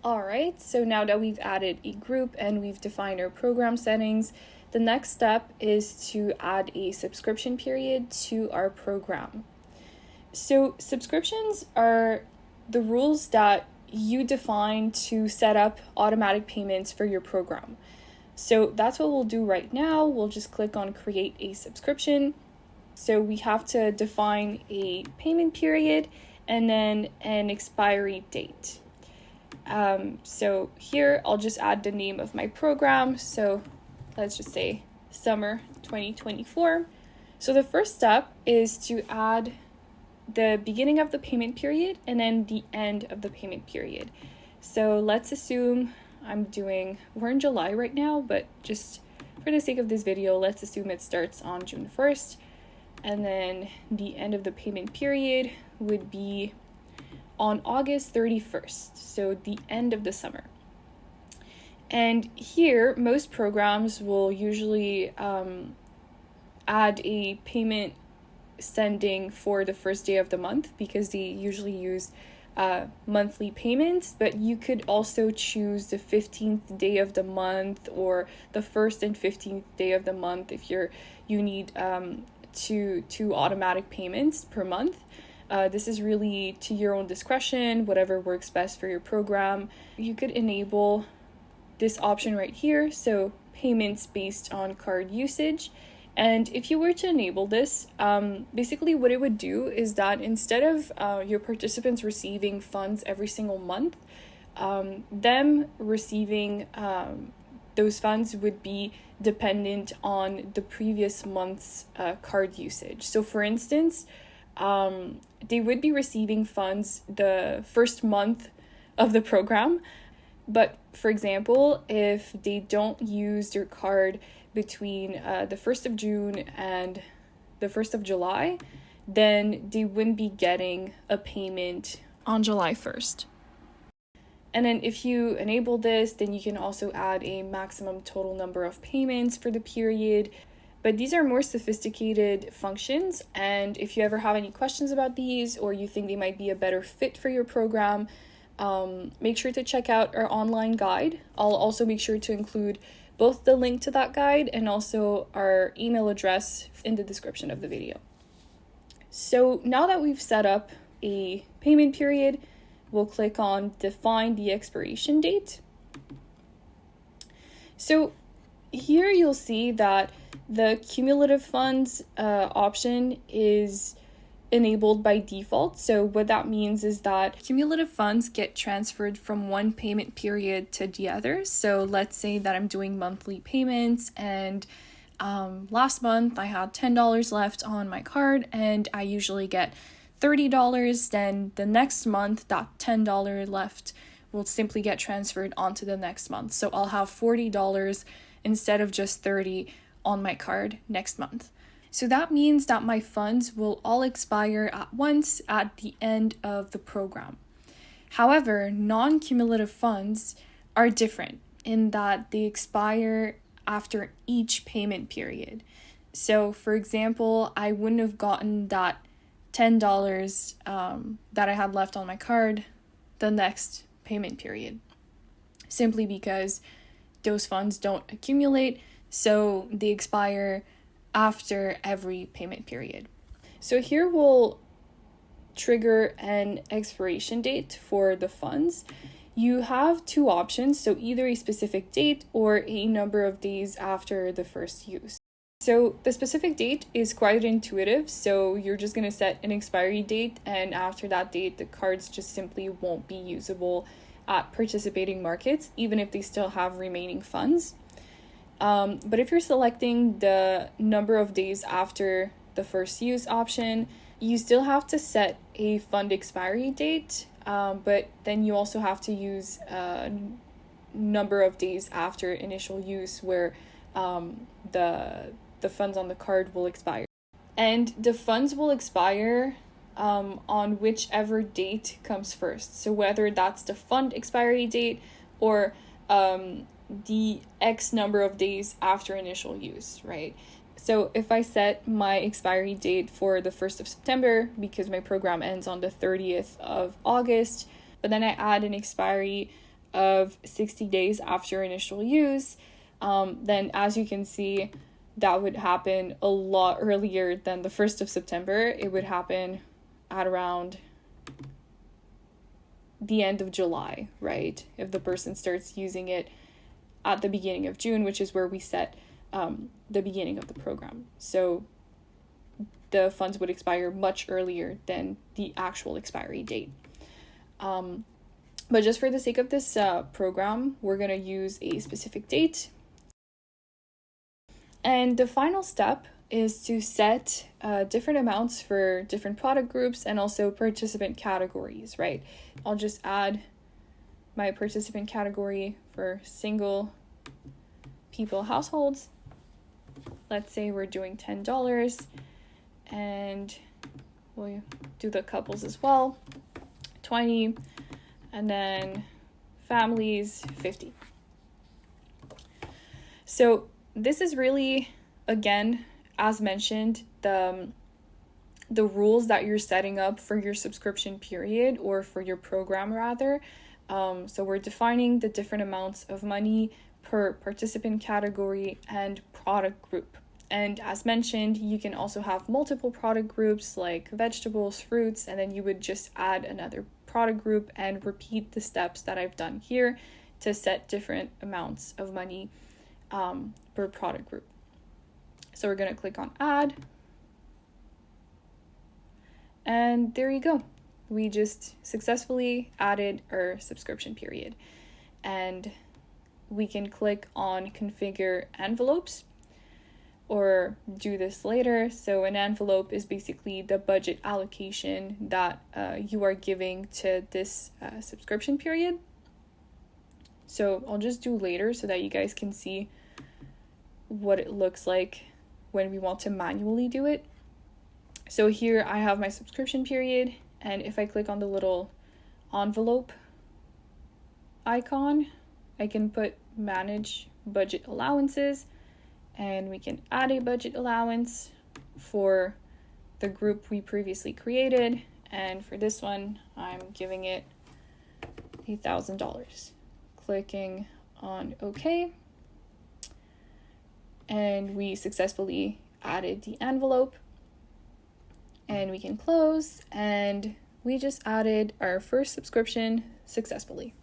All right, so now that we've added a group and we've defined our program settings, the next step is to add a subscription period to our program. So subscriptions are the rules that you define to set up automatic payments for your program. So that's what we'll do right now. We'll just click on create a subscription. So we have to define a payment period and then an expiry date. So here I'll just add the name of my program. So let's just say summer 2024. So the first step is to add the beginning of the payment period and then the end of the payment period. So let's assume we're in July right now, but just for the sake of this video, let's assume it starts on June 1st. And then the end of the payment period would be on August 31st, so the end of the summer. And here, most programs will usually add a payment sending for the first day of the month because they usually use monthly payments, but you could also choose the 15th day of the month or the 1st and 15th day of the month if you need two automatic payments per month. This is really to your own discretion, whatever works best for your program. You could enable this option right here, so payments based on card usage. And if you were to enable this, basically what it would do is that instead of your participants receiving funds every single month, them receiving those funds would be dependent on the previous month's card usage. So for instance, they would be receiving funds the first month of the program. But for example, if they don't use their card between the 1st of June and the 1st of July, then they wouldn't be getting a payment on July 1st. And then if you enable this, then you can also add a maximum total number of payments for the period. But these are more sophisticated functions, and if you ever have any questions about these or you think they might be a better fit for your program, make sure to check out our online guide. I'll also make sure to include both the link to that guide and also our email address in the description of the video. So now that we've set up a payment period, we'll click on define the expiration date. So here you'll see that the cumulative funds option is enabled by default. So what that means is that cumulative funds get transferred from one payment period to the other. So let's say that I'm doing monthly payments and last month I had $10 left on my card and I usually get $30. Then the next month that $10 left will simply get transferred onto the next month. So I'll have $40 instead of just $30 on my card next month. So that means that my funds will all expire at once at the end of the program. However, non-cumulative funds are different in that they expire after each payment period. So for example, I wouldn't have gotten that $10 that I had left on my card the next payment period, simply because those funds don't accumulate, so they expire after every payment period. So here we'll trigger an expiration date for the funds. You have two options, so either a specific date or a number of days after the first use. So the specific date is quite intuitive, so you're just going to set an expiry date, and after that date, the cards just simply won't be usable at participating markets, even if they still have remaining funds. But if you're selecting the number of days after the first use option, you still have to set a fund expiry date, but then you also have to use a number of days after initial use where the funds on the card will expire. And the funds will expire on whichever date comes first. So whether that's the fund expiry date or the X number of days after initial use, right? So if I set my expiry date for the 1st of September, because my program ends on the 30th of August, but then I add an expiry of 60 days after initial use, then as you can see, that would happen a lot earlier than the 1st of September. It would happen at around the end of July, right? If the person starts using it at the beginning of June, which is where we set the beginning of the program. So the funds would expire much earlier than the actual expiry date. But just for the sake of this program, we're going to use a specific date. And the final step is to set different amounts for different product groups and also participant categories, right? I'll just add my participant category for single people households. Let's say we're doing $10, and we'll do the couples as well, 20, and then families, 50. So this is really, again, as mentioned, the rules that you're setting up for your subscription period, or for your program rather. So we're defining the different amounts of money per participant category and product group. And as mentioned, you can also have multiple product groups like vegetables, fruits, and then you would just add another product group and repeat the steps that I've done here to set different amounts of money per product group. So we're going to click on add. And there you go. We just successfully added our subscription period. And we can click on configure envelopes or do this later. So an envelope is basically the budget allocation that you are giving to this subscription period. So I'll just do later so that you guys can see what it looks like when we want to manually do it. So here I have my subscription period, and if I click on the little envelope icon, I can put manage budget allowances, and we can add a budget allowance for the group we previously created. And for this one, I'm giving it $1,000. Clicking on OK. And we successfully added the envelope. And we can close, and we just added our first subscription successfully.